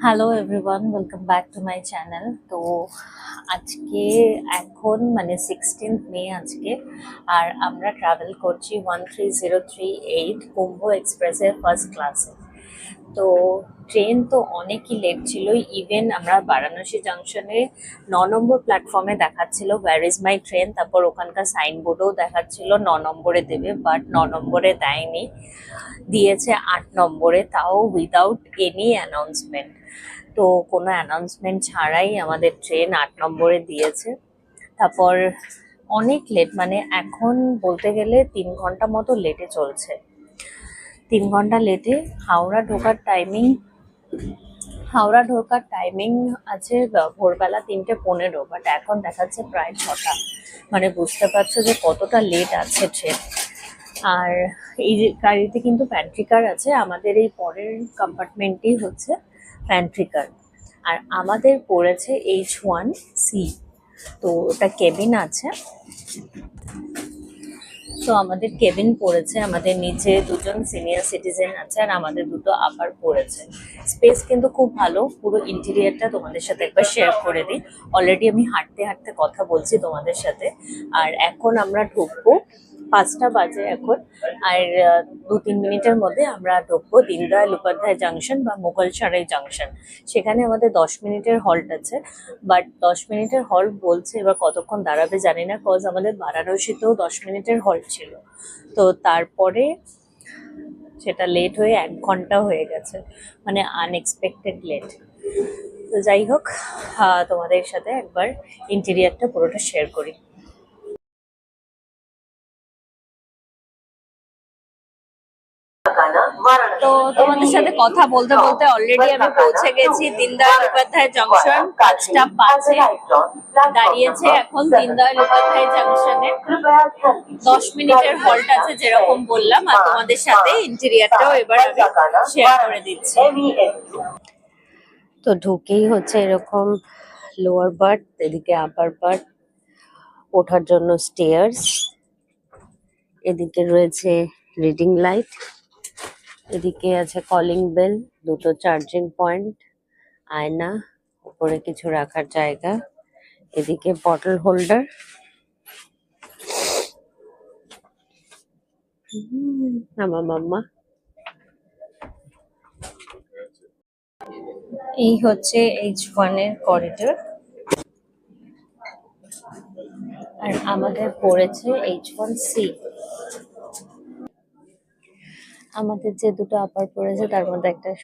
Hello everyone, welcome back to my channel. তো আজকে এখন মানে 16 মে আজকে, আর আমরা ট্রাভেল করছি 13038 কুম্ভ এক্সপ্রেসের ফার্স্ট ক্লাসে। তো ট্রেন তো অনেকই লেট ছিল, ইভেন আমরা বারাণসী জাংশনে 9 নম্বর প্ল্যাটফর্মে দেখাচ্ছিল ওয়্যার ইজ মাই ট্রেন, তারপর ওখানকার সাইনবোর্ডেও দেখাচ্ছিল 9 নম্বরে দেবে, বাট 9 নম্বরে দেয়নি, দিয়েছে 8 নম্বরে, তাও উইদাউট এনি অ্যানাউন্সমেন্ট। তো কোনো অ্যানাউন্সমেন্ট ছাড়াই আমাদের ট্রেন 8 নম্বরে দিয়েছে। তারপর অনেক লেট, মানে এখন বলতে গেলে 3 ঘন্টা মতো লেটে চলছে। 3 ঘন্টা লেটে হাওড়া ঢোকার টাইমিং আছে ভোরবেলা 3:15, বাট এখন দেখাচ্ছে প্রায় 6টা। মানে বুঝতে পারছো যে কতটা লেট আছে ট্রেন। আর এই যে গাড়িতে কিন্তু প্যান্ট্রিকার আছে, আমাদের এই পরের কম্পার্টমেন্টই হচ্ছে প্যান্ট্রিকার। আর আমাদের পড়েছে H1C, তো ওটা কেবিন আছে। তো আমাদের কেবিন পড়েছে, আমাদের নিচে দুজন সিনিয়র সিটিজেন আছে আর আমাদের দুটো আপার পড়েছে। স্পেস কিন্তু খুব ভালো, পুরো ইন্টেরিয়ারটা তোমাদের সাথে একবার শেয়ার করে দিই। অলরেডি আমি হাঁটতে হাঁটতে কথা বলছি তোমাদের সাথে। আর এখন আমরা ঢুকবো, 5টা বাজে এখন। আর 2-3 মিনিটের মধ্যে আমরা ঢুকবো দীনদয়াল উপাধ্যায় জাংশন বা মুঘলসরাই জাংশন। সেখানে আমাদের 10 মিনিটের হল্ট আছে, বাট 10 মিনিটের হল্ট বলছে, এবার কতক্ষণ দাঁড়াবে জানি না, কজ আমাদের বারাণসীতেও 10 মিনিটের হল্ট ছিল। তো তারপরে সেটা লেট হয়ে 1 ঘন্টা হয়ে গেছে, মানে আনএক্সপেক্টেড লেট। তো যাই হোক, তোমাদের সাথে একবার ইন্টেরিয়ারটা পুরোটা শেয়ার করি। তো তোমাদের সাথে কথা বলতে বলতে অলরেডি আমি পৌঁছে গেছি দীনদয়াল উপাধ্যায় জংশন। 5টা 5-এ দাঁড়িয়েছে এখন দীনদয়াল উপাধ্যায় জাংশনে। 10 মিনিটের হল্ট আছে যেরকম বললাম, আর তোমাদের সাথে ইন্টেরিয়ারটাও এবার আমি শেয়ার করে দিচ্ছি। তো ঢুকেই হচ্ছে এরকম লোয়ার বার্থ, এদিকে আপার বার্থ, ওঠার জন্য স্টেয়ার্স, এদিকে রয়েছে রিডিং লাইট, এদিকে আছে কলিং বেল, দুটো চার্জিং পয়েন্ট, আয়না, উপরে কিছু রাখার জায়গা, এদিকে বটল হোল্ডার। আমার মাম্মা। এই হচ্ছে H1 এর করিডোর, আর আমাদের পড়েছে H1C। আমাদের যে দুটো আপার পড়েছে তার মধ্যে একটা